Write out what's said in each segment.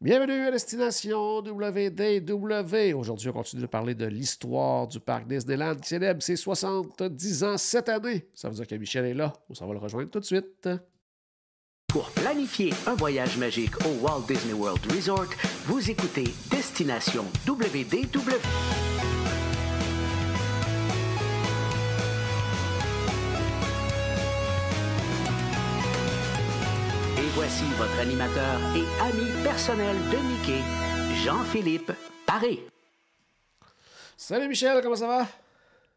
Bienvenue à Destination WDW. Aujourd'hui, on continue de parler de l'histoire du parc Disneyland qui célèbre ses 70 ans cette année. Ça veut dire que Michel est là. On s'en va le rejoindre tout de suite. Pour planifier un voyage magique au Walt Disney World Resort, vous écoutez Destination WDW. Et voici votre animateur et ami personnel de Mickey, Jean-Philippe Paré. Salut Michel, comment ça va?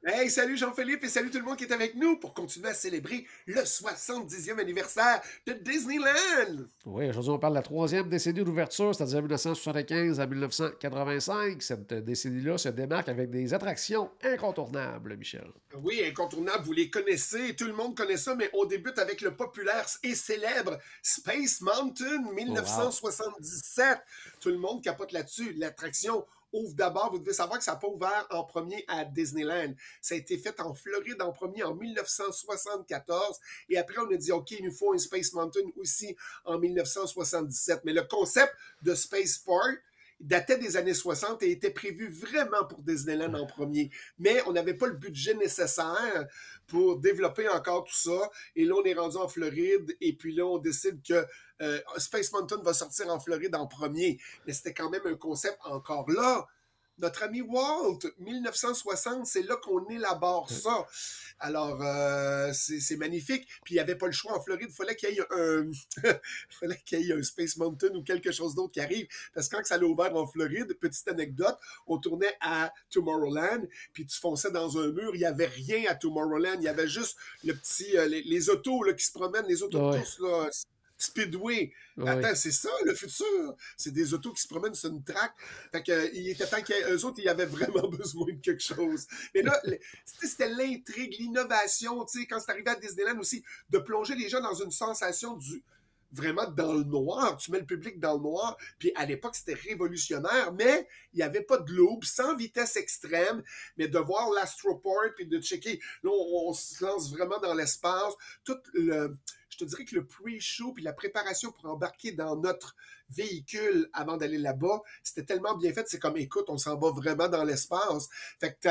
Hey, salut Jean-Philippe et salut tout le monde qui est avec nous pour continuer à célébrer le 70e anniversaire de Disneyland. Oui, aujourd'hui, on parle de la troisième décennie d'ouverture, c'est-à-dire 1975 à 1985. Cette décennie-là se démarque avec des attractions incontournables, Michel. Oui, incontournable, vous les connaissez, tout le monde connaît ça, mais on débute avec le populaire et célèbre Space Mountain 1977. Tout le monde capote là-dessus. L'attraction ouvre d'abord, vous devez savoir que ça n'a pas ouvert en premier à Disneyland. Ça a été fait en Floride en premier en 1974 et après on a dit OK, il nous faut un Space Mountain aussi en 1977. Mais le concept de Spaceport datait des années 60 et était prévu vraiment pour Disneyland en premier. Mais on n'avait pas le budget nécessaire pour développer encore tout ça. Et là, on est rendu en Floride et puis là, on décide que Space Mountain va sortir en Floride en premier. Mais c'était quand même un concept encore là. Notre ami Walt, 1960, c'est là qu'on élabore ça. Alors, c'est magnifique. Puis, il n'y avait pas le choix en Floride. Il fallait qu'il y ait fallait qu'il y ait un Space Mountain ou quelque chose d'autre qui arrive. Parce que quand ça l'a ouvert en Floride, petite anecdote, on tournait à Tomorrowland, puis tu fonçais dans un mur. Il n'y avait rien à Tomorrowland. Il y avait juste le petit, les autos là, qui se promènent, les autos de course, là. Speedway. Oui. Attends, c'est ça le futur. C'est des autos qui se promènent sur une track. Fait que, il était temps qu'eux autres, ils avaient vraiment besoin de quelque chose. Mais là, c'était l'intrigue, l'innovation, tu sais, quand c'est arrivé à Disneyland aussi, de plonger les gens dans une sensation vraiment dans le noir. Tu mets le public dans le noir. Puis à l'époque, c'était révolutionnaire, mais il n'y avait pas de loop, sans vitesse extrême, mais de voir l'astroport puis de checker. Là, on se lance vraiment dans l'espace. Je te dirais que le pre-show puis la préparation pour embarquer dans notre véhicule avant d'aller là-bas, c'était tellement bien fait. C'est comme, écoute, on s'en va vraiment dans l'espace. Fait que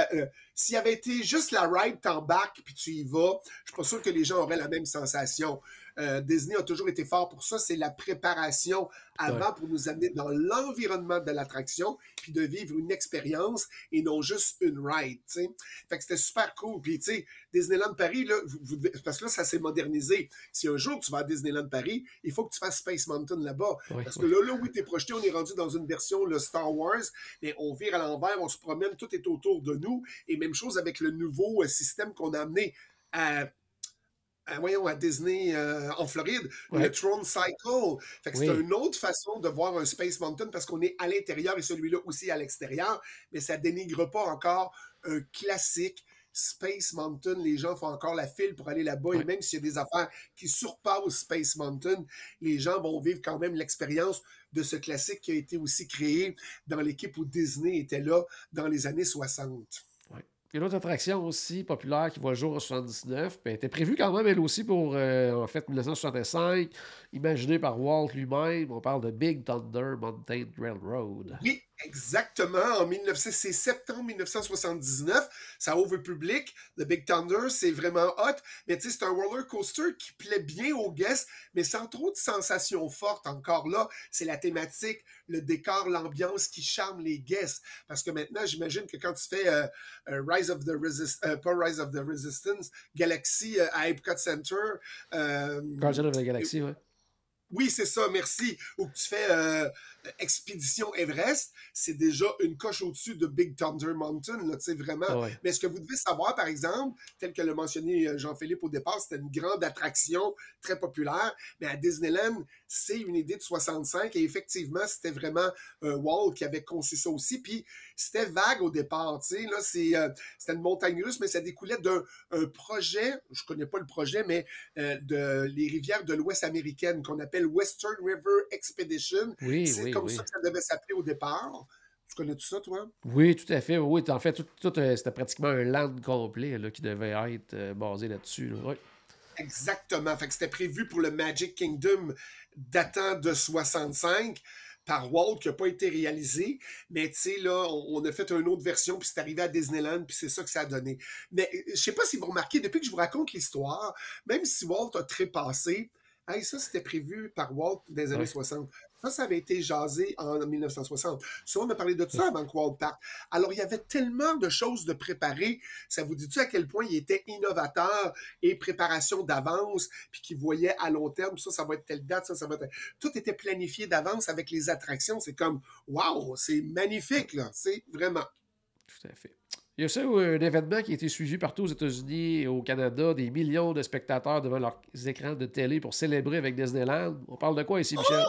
s'il y avait été juste la ride, t'embarques puis tu y vas, je suis pas sûr que les gens auraient la même sensation. Disney a toujours été fort pour ça. C'est la préparation avant pour nous amener dans l'environnement de l'attraction puis de vivre une expérience et non juste une ride, tu sais. Fait que c'était super cool. Puis, tu sais, Disneyland Paris, là, parce que là, ça s'est modernisé. Si un jour tu vas à Disneyland Paris, il faut que tu fasses Space Mountain là-bas. Parce que là où tu es projeté, on est rendu dans une version, le Star Wars, mais on vire à l'envers, on se promène, tout est autour de nous. Et même chose avec le nouveau système qu'on a amené à Disney en Floride, le Tron Cycle. Fait que c'est une autre façon de voir un Space Mountain parce qu'on est à l'intérieur et celui-là aussi à l'extérieur, mais ça dénigre pas encore un classique Space Mountain. Les gens font encore la file pour aller là-bas et même s'il y a des affaires qui surpassent Space Mountain, les gens vont vivre quand même l'expérience de ce classique qui a été aussi créé dans l'équipe où Disney était là dans les années 60. Une autre attraction aussi populaire qui voit le jour en 79, puis elle était prévue quand même elle aussi pour en fait 1965, imaginée par Walt lui-même. On parle de Big Thunder Mountain Railroad. Oui, exactement. C'est septembre 1979. Ça ouvre au public. Le Big Thunder, c'est vraiment hot. Mais tu sais, c'est un roller coaster qui plaît bien aux guests, mais sans trop de sensations fortes. Encore là, c'est la thématique, le décor, l'ambiance qui charme les guests. Parce que maintenant, j'imagine que quand tu fais Rise of the Resistance, Galaxy à Epcot Center. Guardian of the Galaxy, oui. Oui, c'est ça, merci. Ou que tu fais Expédition Everest, c'est déjà une coche au-dessus de Big Thunder Mountain, tu sais, vraiment. Mais ce que vous devez savoir, par exemple, tel que l'a mentionné Jean-Philippe au départ, c'était une grande attraction très populaire, mais à Disneyland, c'est une idée de 65 et effectivement, c'était vraiment Walt qui avait conçu ça aussi, puis c'était vague au départ, tu sais, là, c'était une montagne russe, mais ça découlait d'un projet, je connais pas le projet, mais de les rivières de l'Ouest américaine qu'on appelle Western River Expedition. C'est comme ça que ça devait s'appeler au départ. Tu connais tout ça, toi? Oui, tout à fait. Oui, en fait, c'était pratiquement un land complet là, qui devait être basé là-dessus. Là. Oui. Exactement. Fait que c'était prévu pour le Magic Kingdom datant de 65. par Walt qui n'a pas été réalisé, mais tu sais, là, on a fait une autre version, puis c'est arrivé à Disneyland, puis c'est ça que ça a donné. Mais je sais pas si vous remarquez, depuis que je vous raconte l'histoire, même si Walt a trépassé, hey, ça, c'était prévu par Walt dans les années Ouais. 60. Ça avait été jasé en 1960. Ça, on a parlé de ça avant que Walt parte. Alors, il y avait tellement de choses de préparer. Ça vous dit-tu à quel point il était innovateur et préparation d'avance, puis qu'il voyait à long terme, ça va être telle date, ça va être... Tout était planifié d'avance avec les attractions. C'est comme, wow, c'est magnifique, là. C'est vraiment... Tout à fait. Il y a aussi un événement qui a été suivi partout aux États-Unis et au Canada, des millions de spectateurs devant leurs écrans de télé pour célébrer avec Disneyland. On parle de quoi ici, Michel?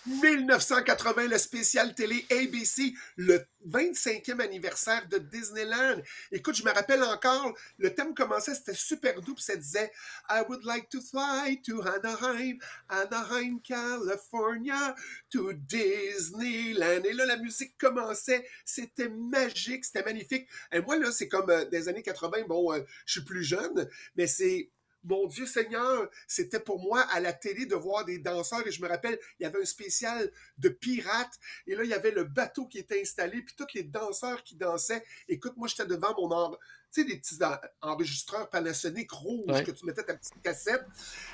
1980, le spécial télé ABC, le 25e anniversaire de Disneyland. Écoute, je me rappelle encore, le thème commençait, c'était super doux, puis ça disait « I would like to fly to Anaheim, Anaheim, California, to Disneyland. » Et là, la musique commençait, c'était magique, c'était magnifique. Et moi, là, c'est comme des années 80, bon, je suis plus jeune, mais c'est... Mon Dieu Seigneur, c'était pour moi à la télé de voir des danseurs. Et je me rappelle, il y avait un spécial de pirates. Et là, il y avait le bateau qui était installé, puis tous les danseurs qui dansaient. Écoute, moi, j'étais devant mon... Tu sais, des petits enregistreurs Panasonic rouges que tu mettais ta petite cassette.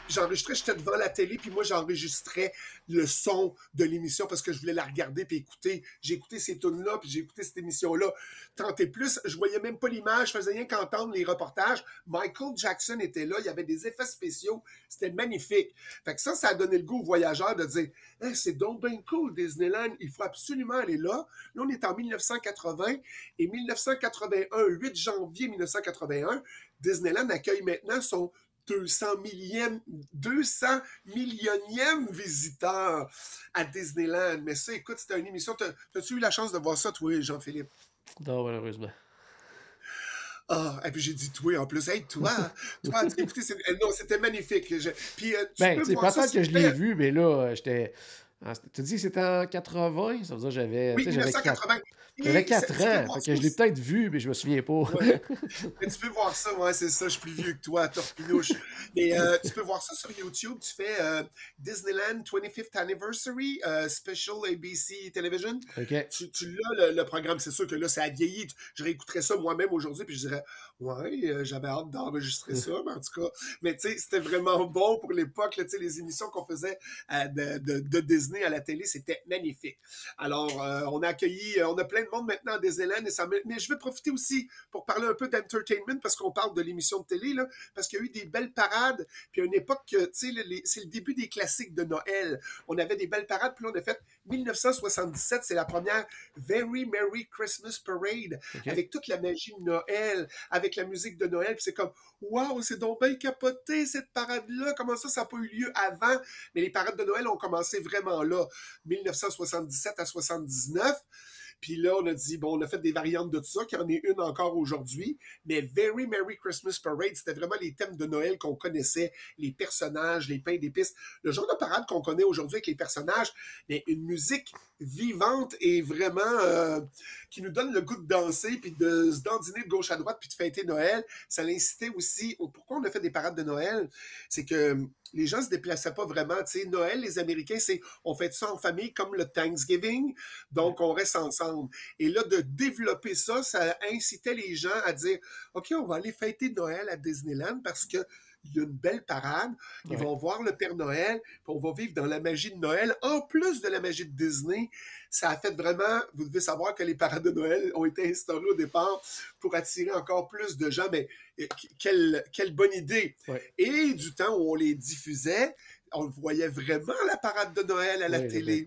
J'enregistrais, j'étais devant la télé, puis moi, j'enregistrais le son de l'émission parce que je voulais la regarder puis écouter. J'ai écouté ces tunes-là, puis j'ai écouté cette émission-là. 30 et plus, je voyais même pas l'image, je faisais rien qu'entendre les reportages. Michael Jackson était là, il y avait des effets spéciaux, c'était magnifique. Fait que ça a donné le goût aux voyageurs de dire hey, c'est donc bien cool, Disneyland, il faut absolument aller là. Là, on est en 1980 et 1981, 8 janvier 1981, Disneyland accueille maintenant son 200 millionième visiteur à Disneyland. Mais ça, écoute, c'était une émission. T'as-tu eu la chance de voir ça, toi, Jean-Philippe? Non, malheureusement. Ah, et puis j'ai dit toi en plus. Hey, toi, écoutez, non, c'était magnifique. Puis Ben, tu sais, peut-être que je l'ai vu, mais là, j'étais. Tu dis que c'était en 80, ça veut dire que j'avais. Oui, Tu sais, j'avais 1980. J'avais 4 ans, fait que je l'ai peut-être vu, mais je me souviens pas. Ouais. Mais tu peux voir ça, ouais, c'est ça, je suis plus vieux que toi, torpinouche. Mais tu peux voir ça sur YouTube, tu fais Disneyland 25th Anniversary Special ABC Television. OK. Tu l'as, le programme, c'est sûr que là, ça a vieilli. Je réécouterais ça moi-même aujourd'hui, puis je dirais, ouais, j'avais hâte d'enregistrer ça, mais en tout cas, mais tu sais, c'était vraiment bon pour l'époque, tu sais, les émissions qu'on faisait de Disney à la télé, c'était magnifique. Alors, on a plein de monde maintenant à Disneyland, mais je vais profiter aussi pour parler un peu d'entertainment, parce qu'on parle de l'émission de télé, là, parce qu'il y a eu des belles parades, puis à une époque, tu sais, c'est le début des classiques de Noël. On avait des belles parades, puis là, on a fait 1977, c'est la première Very Merry Christmas Parade, avec toute la magie de Noël, avec la musique de Noël, puis c'est comme, wow, c'est donc bien capoté, cette parade-là, comment ça n'a pas eu lieu avant? Mais les parades de Noël ont commencé vraiment là, 1977 à 79. Puis là, on a dit, bon, on a fait des variantes de tout ça, qu'il y en ait une encore aujourd'hui, mais Very Merry Christmas Parade, c'était vraiment les thèmes de Noël qu'on connaissait, les personnages, les pains d'épices, le genre de parade qu'on connaît aujourd'hui avec les personnages, mais une musique vivante et vraiment qui nous donne le goût de danser, puis de se dandiner de gauche à droite, puis de fêter Noël. Ça l'incitait aussi. Pourquoi on a fait des parades de Noël? C'est que les gens se déplaçaient pas vraiment. Tu sais, Noël, les Américains, c'est on fait ça en famille comme le Thanksgiving, donc on reste ensemble. Et là, de développer ça, ça incitait les gens à dire, OK, on va aller fêter Noël à Disneyland parce que il y a une belle parade, ils vont voir le Père Noël, puis on va vivre dans la magie de Noël, en plus de la magie de Disney. Ça a fait vraiment, vous devez savoir que les parades de Noël ont été instaurées au départ pour attirer encore plus de gens, mais quelle bonne idée! Ouais. Et du temps où on les diffusait, on voyait vraiment la parade de Noël à la télé.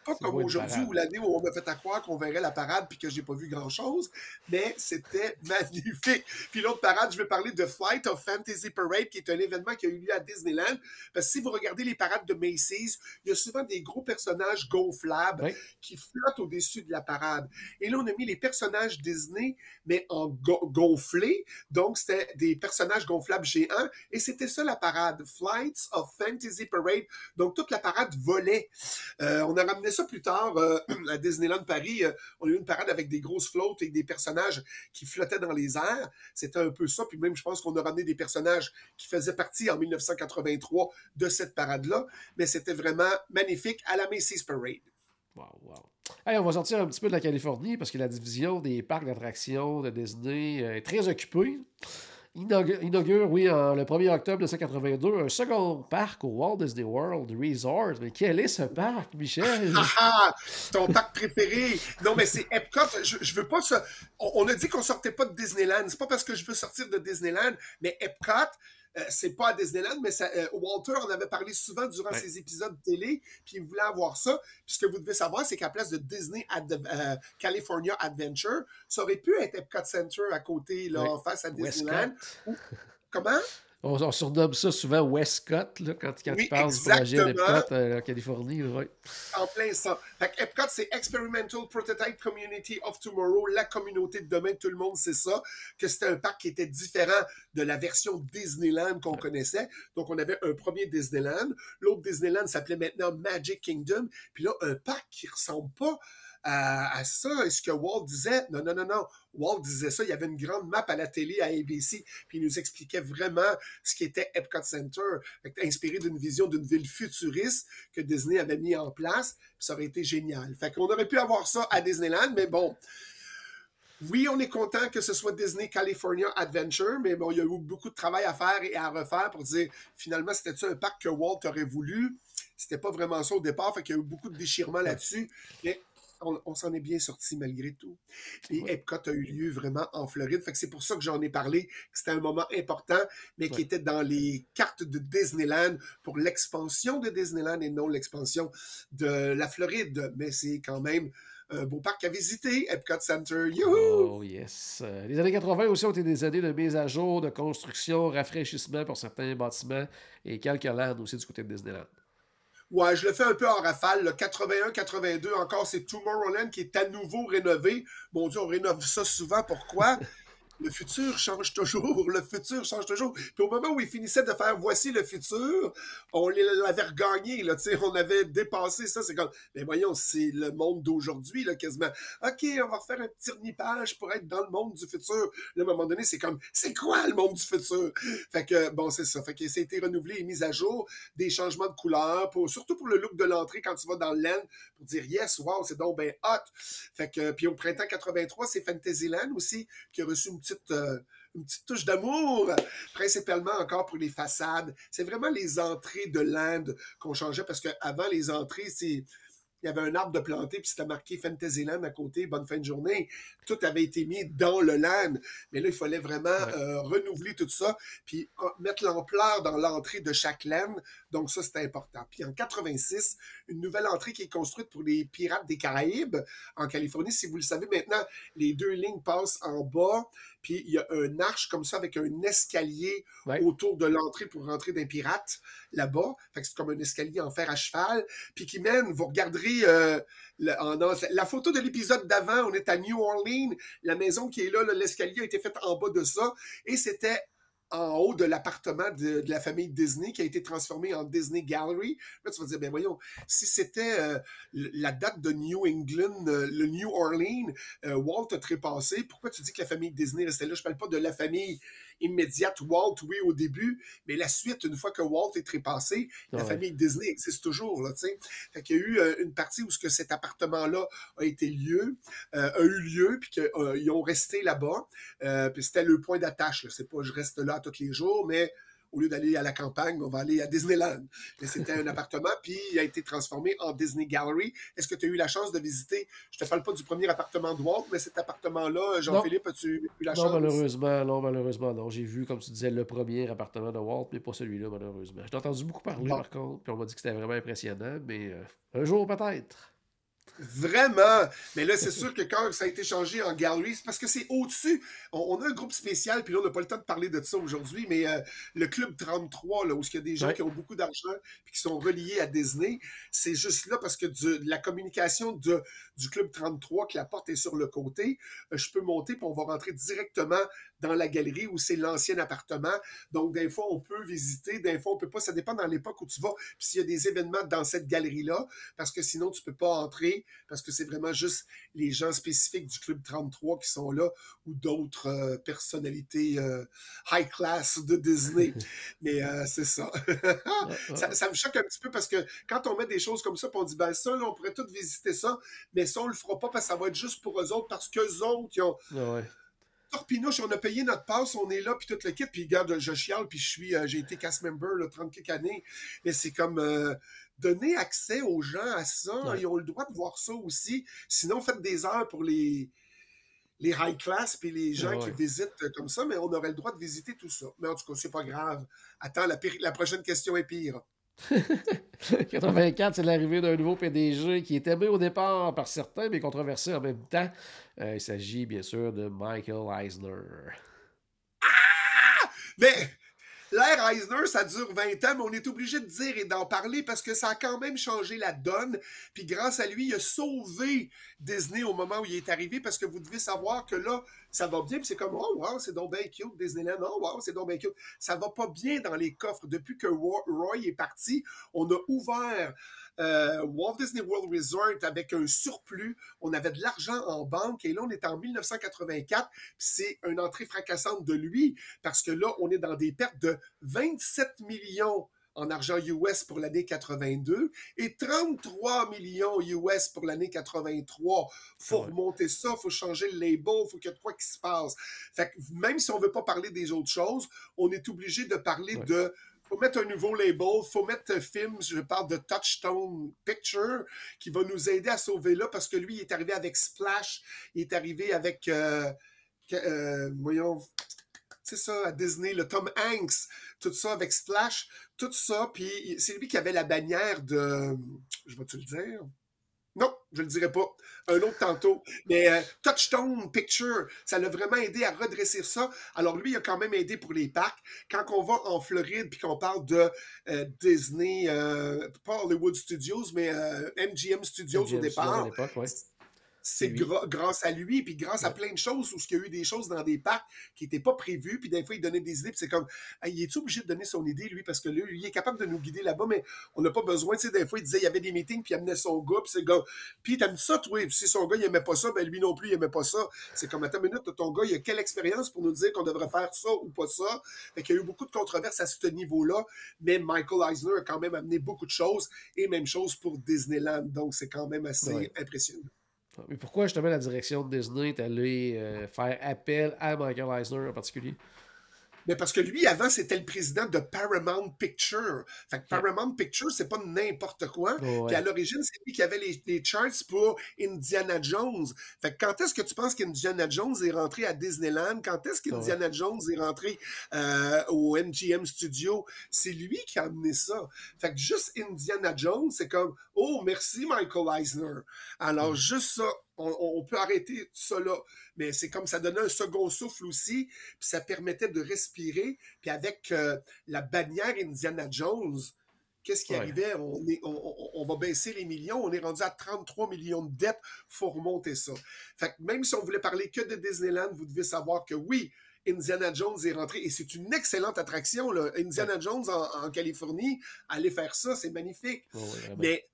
Pas comme aujourd'hui ou l'année où on m'a fait à croire qu'on verrait la parade puis que j'ai pas vu grand-chose, mais c'était magnifique. Puis l'autre parade, je vais parler de Flight of Fantasy Parade, qui est un événement qui a eu lieu à Disneyland. Parce que si vous regardez les parades de Macy's, il y a souvent des gros personnages gonflables qui flottent au-dessus de la parade. Et là, on a mis les personnages Disney, mais en gonflés. Donc, c'était des personnages gonflables géants. Et c'était ça la parade, Flights of Fantasy Parade. Donc, toute la parade volait. On a ramené ça plus tard à Disneyland Paris. On a eu une parade avec des grosses flottes et des personnages qui flottaient dans les airs. C'était un peu ça. Puis même, je pense qu'on a ramené des personnages qui faisaient partie en 1983 de cette parade-là. Mais c'était vraiment magnifique à la Macy's Parade. Wow, wow. Hey, on va sortir un petit peu de la Californie parce que la division des parcs d'attractions de Disney est très occupée. Inaugure, oui, le 1er octobre 1982, un second parc au Walt Disney World Resort. Mais quel est ce parc, Michel? Ah ah! Ton parc préféré! Non, mais c'est Epcot. Je veux pas ça. On a dit qu'on sortait pas de Disneyland. C'est pas parce que je veux sortir de Disneyland, mais Epcot, c'est pas à Disneyland, mais ça, Walter en avait parlé souvent durant Ouais. ses épisodes télé, puis il voulait avoir ça. Puis ce que vous devez savoir, c'est qu'à place de Disney California Adventure, ça aurait pu être Epcot Center à côté, là, Oui. en face à Disneyland. Westcott. Comment? On surnomme ça souvent Westcott, là, quand il Oui, parle du projet exactement. d'Epcot en Californie. Ouais. En plein ça. Fait que Epcot, c'est Experimental Prototype Community of Tomorrow, la communauté de demain, tout le monde sait ça, que c'était un parc qui était différent de la version Disneyland qu'on connaissait. Donc, on avait un premier Disneyland. L'autre Disneyland s'appelait maintenant Magic Kingdom. Puis là, un parc qui ressemble pas à ça. Est-ce que Walt disait? Non, non, non, non. Walt disait ça. Il y avait une grande map à la télé, à ABC, puis il nous expliquait vraiment ce qui était Epcot Center, inspiré d'une vision d'une ville futuriste que Disney avait mis en place, puis ça aurait été génial. Fait qu'on aurait pu avoir ça à Disneyland, mais bon, oui, on est content que ce soit Disney California Adventure, mais bon, il y a eu beaucoup de travail à faire et à refaire pour dire, finalement, c'était-tu un parc que Walt aurait voulu? C'était pas vraiment ça au départ, fait qu'il y a eu beaucoup de déchirements là-dessus, mais on s'en est bien sorti malgré tout. Et Ouais. Epcot a eu lieu vraiment en Floride. Fait que c'est pour ça que j'en ai parlé, que c'était un moment important, mais qui Ouais. était dans les cartes de Disneyland pour l'expansion de Disneyland et non l'expansion de la Floride. Mais c'est quand même un beau parc à visiter, Epcot Center. Youhou! Oh yes. Les années 80 aussi ont été des années de mise à jour, de construction, rafraîchissement pour certains bâtiments et quelques landes aussi du côté de Disneyland. Ouais, je le fais un peu en rafale. Le 81-82, encore, c'est Tomorrowland qui est à nouveau rénové. Mon Dieu, on rénove ça souvent. Pourquoi? Le futur change toujours, le futur change toujours. Puis au moment où ils finissaient de faire Voici le futur, on l'avait regagné, là, tu sais, on avait dépassé ça. C'est comme, mais voyons, c'est le monde d'aujourd'hui, là, quasiment. OK, on va refaire un petit renipage pour être dans le monde du futur. Là, à un moment donné, c'est comme, c'est quoi le monde du futur? Fait que, bon, c'est ça. Fait que ça a été renouvelé et mis à jour, des changements de couleurs, surtout pour le look de l'entrée quand tu vas dans le land, pour dire, yes, wow, c'est donc ben hot. Fait que, puis au printemps 83, c'est Fantasyland aussi, qui a reçu une petite touche d'amour, principalement encore pour les façades. C'est vraiment les entrées de land qu'on changeait parce qu'avant, les entrées, il y avait un arbre de planté, puis c'était marqué Fantasyland à côté, bonne fin de journée. Tout avait été mis dans le land. Mais là, il fallait vraiment renouveler tout ça, puis mettre l'ampleur dans l'entrée de chaque land. Donc ça, c'était important. Puis en 86, une nouvelle entrée qui est construite pour les Pirates des Caraïbes en Californie. Si vous le savez maintenant, les deux lignes passent en bas, puis il y a un arche comme ça avec un escalier Ouais. autour de l'entrée pour rentrer d'un pirate là-bas. Fait que c'est comme un escalier en fer à cheval, puis qui mène, vous regarderez la photo de l'épisode d'avant, on est à New Orleans, la maison qui est là, l'escalier a été fait en bas de ça, et c'était en haut de l'appartement de la famille Disney qui a été transformé en Disney Gallery. Là, tu vas dire, ben voyons, si c'était la date de New England, le New Orleans, Walt a trépassé, pourquoi tu dis que la famille Disney restait là? Je parle pas de la famille immédiate Walt, oui, au début, mais la suite, une fois que Walt est trépassé, la famille Disney existe toujours, là, tu sais. Fait qu'il y a eu une partie où ce que cet appartement-là a eu lieu, puis qu'ils ont resté là-bas, puis c'était le point d'attache, là. C'est pas je reste là tous les jours, mais au lieu d'aller à la campagne, on va aller à Disneyland. Mais c'était un appartement, puis il a été transformé en Disney Gallery. Est-ce que tu as eu la chance de visiter? Je te parle pas du premier appartement de Walt, mais cet appartement-là, Jean-Philippe, as-tu eu la Non, chance? malheureusement, non. J'ai vu, comme tu disais, le premier appartement de Walt, mais pas celui-là, malheureusement. J'ai entendu beaucoup parler, Bon. par contre, puis on m'a dit que c'était vraiment impressionnant, mais un jour peut-être. Vraiment! Mais là, c'est sûr que quand ça a été changé en gallery, c'est parce que c'est au-dessus. On a un groupe spécial, puis là, on n'a pas le temps de parler de ça aujourd'hui, mais le Club 33, là, où il y a des gens qui ont beaucoup d'argent et qui sont reliés à Disney, c'est juste là parce que de la communication du Club 33, que la porte est sur le côté, je peux monter, puis on va rentrer directement dans la galerie où c'est l'ancien appartement. Donc, des fois, on peut visiter, des fois, on peut pas. Ça dépend dans l'époque où tu vas. Puis s'il y a des événements dans cette galerie-là, parce que sinon, tu peux pas entrer, parce que c'est vraiment juste les gens spécifiques du Club 33 qui sont là, ou d'autres personnalités high class de Disney. Mais c'est ça. Ça me choque un petit peu parce que quand on met des choses comme ça, puis on dit, ben ça, là, on pourrait tous visiter ça, mais ça, on le fera pas parce que ça va être juste pour eux autres, parce qu'eux autres, ils ont... Torpinouche, on a payé notre passe, on est là, puis tout le kit, puis regarde, je chiale, puis j'ai été cast member, là, 30 quelques années, mais c'est comme donner accès aux gens à ça, ils ont le droit de voir ça aussi, sinon faites des heures pour les high class, puis les gens qui visitent comme ça, mais on aurait le droit de visiter tout ça. Mais en tout cas, c'est pas grave. Attends, la prochaine question est pire. 84, c'est l'arrivée d'un nouveau PDG qui était aimé au départ par certains, mais controversé en même temps. Il s'agit bien sûr de Michael Eisner. Mais l'ère Eisner, ça dure 20 ans, mais on est obligé de dire et d'en parler parce que ça a quand même changé la donne. Puis grâce à lui, il a sauvé Disney au moment où il est arrivé parce que vous devez savoir que là, ça va bien. Puis c'est comme, oh wow, c'est donc bien cute, Disneyland. Oh wow, c'est donc bien cute. Ça va pas bien dans les coffres. Depuis que Roy est parti, on a ouvert Walt Disney World Resort avec un surplus. On avait de l'argent en banque et là, on est en 1984. C'est une entrée fracassante de lui parce que là, on est dans des pertes de 27 millions en argent US pour l'année 82 et 33 millions US pour l'année 83. Faut remonter ça, faut changer le label, faut qu'il y ait de quoi qui se passe. Fait que même si on veut pas parler des autres choses, on est obligé de parler de faut mettre un nouveau label, faut mettre un film, je parle de Touchstone Picture, qui va nous aider à sauver là, parce que lui, il est arrivé avec Splash, il est arrivé avec, voyons, c'est ça, à Disney, le Tom Hanks, tout ça avec Splash, tout ça, puis c'est lui qui avait la bannière de, je vais-tu le dire? Non, je le dirai pas. Un autre tantôt. Mais Touchstone Picture, ça l'a vraiment aidé à redresser ça. Alors lui, il a quand même aidé pour les parcs. Quand on va en Floride puis qu'on parle de Disney, pas Hollywood Studios, mais MGM Studios au départ, c'est grâce à lui, puis grâce à plein de choses, où il y a eu des choses dans des parcs qui n'étaient pas prévues, puis des fois, il donnait des idées, puis c'est comme, il est obligé de donner son idée, lui, parce que lui, il est capable de nous guider là-bas, mais on n'a pas besoin, tu sais, des fois, il disait, il y avait des meetings, puis il amenait son gars, puis c'est le gars, puis t'aimes ça, toi, puis si son gars, il aimait pas ça, ben lui non plus, il aimait pas ça. C'est comme, attends une minute, ton gars, il a quelle expérience pour nous dire qu'on devrait faire ça ou pas ça? Fait qu'il y a eu beaucoup de controverses à ce niveau-là, mais Michael Eisner a quand même amené beaucoup de choses, et même chose pour Disneyland, donc c'est quand même assez impressionnant. Mais pourquoi justement la direction de Disney est allée faire appel à Michael Eisner en particulier? Mais parce que lui, avant, c'était le président de Paramount Pictures. Fait que Paramount Pictures, c'est pas n'importe quoi. Puis à l'origine, c'est lui qui avait les charts pour Indiana Jones. Fait que quand est-ce que tu penses qu'Indiana Jones est rentré à Disneyland? Quand est-ce qu'Indiana Jones est rentré au MGM Studio? C'est lui qui a amené ça. Fait que juste Indiana Jones, c'est comme, oh, merci Michael Eisner. Alors, juste ça. On peut arrêter ça là, mais c'est comme ça donnait un second souffle aussi, puis ça permettait de respirer, puis avec la bannière Indiana Jones, qu'est-ce qui arrivait? On va baisser les millions, on est rendu à 33 millions de dettes, faut remonter ça. Fait que même si on voulait parler que de Disneyland, vous devez savoir que oui, Indiana Jones est rentré, et c'est une excellente attraction, là. Indiana Jones en Californie, aller faire ça, c'est magnifique. Mais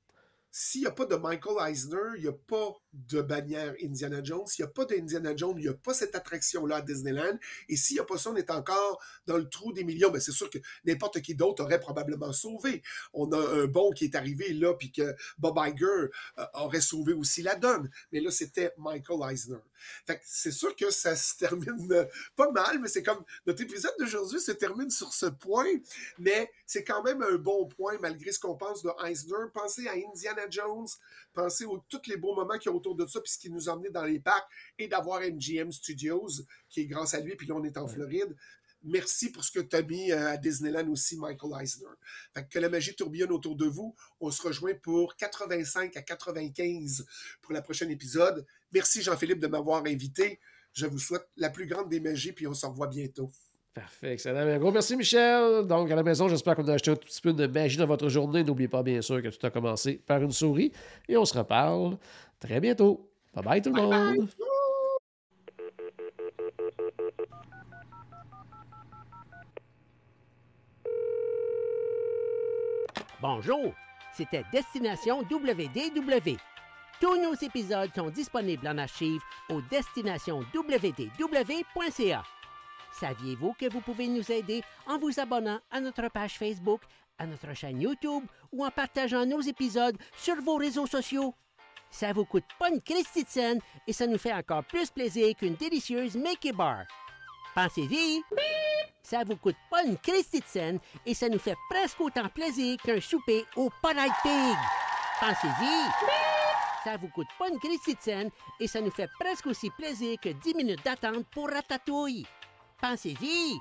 s'il n'y a pas de Michael Eisner, il n'y a pas de bannière Indiana Jones. S'il n'y a pas d'Indiana Jones, il n'y a pas cette attraction-là à Disneyland. Et s'il n'y a pas ça, on est encore dans le trou des millions. Mais c'est sûr que n'importe qui d'autre aurait probablement sauvé. On a un bon qui est arrivé là, puis que Bob Iger aurait sauvé aussi la donne. Mais là, c'était Michael Eisner. Fait que c'est sûr que ça se termine pas mal, mais c'est comme notre épisode d'aujourd'hui se termine sur ce point, mais c'est quand même un bon point malgré ce qu'on pense de Eisner. Pensez à Indiana Jones, pensez à tous les beaux moments qu'il y a autour de ça, puis ce qui nous a emmenés dans les parcs, et d'avoir MGM Studios, qui est grâce à lui, puis là on est en Floride. Merci pour ce que tu as mis à Disneyland aussi, Michael Eisner. Fait que la magie tourbillonne autour de vous. On se rejoint pour 85 à 95 pour le prochain épisode. Merci Jean-Philippe de m'avoir invité. Je vous souhaite la plus grande des magies, puis on se revoit bientôt. Parfait, excellent. Un gros merci, Michel. Donc, à la maison, j'espère qu'on a acheté un petit peu de magie dans votre journée. N'oubliez pas, bien sûr, que tout a commencé par une souris. Et on se reparle très bientôt. Bye bye tout le monde. Bye. Bonjour, c'était Destination WDW. Tous nos épisodes sont disponibles en archive au destinationswdw.ca. Saviez-vous que vous pouvez nous aider en vous abonnant à notre page Facebook, à notre chaîne YouTube ou en partageant nos épisodes sur vos réseaux sociaux? Ça vous coûte pas une Christie de scène et ça nous fait encore plus plaisir qu'une délicieuse Mickey Bar. Pensez-y! Ça vous coûte pas une Christie de scène et ça nous fait presque autant plaisir qu'un souper au Polite Pig. Pensez-y! Ça vous coûte pas une Christie de scène et ça nous fait presque aussi plaisir que 10 minutes d'attente pour Ratatouille. Pensez-y!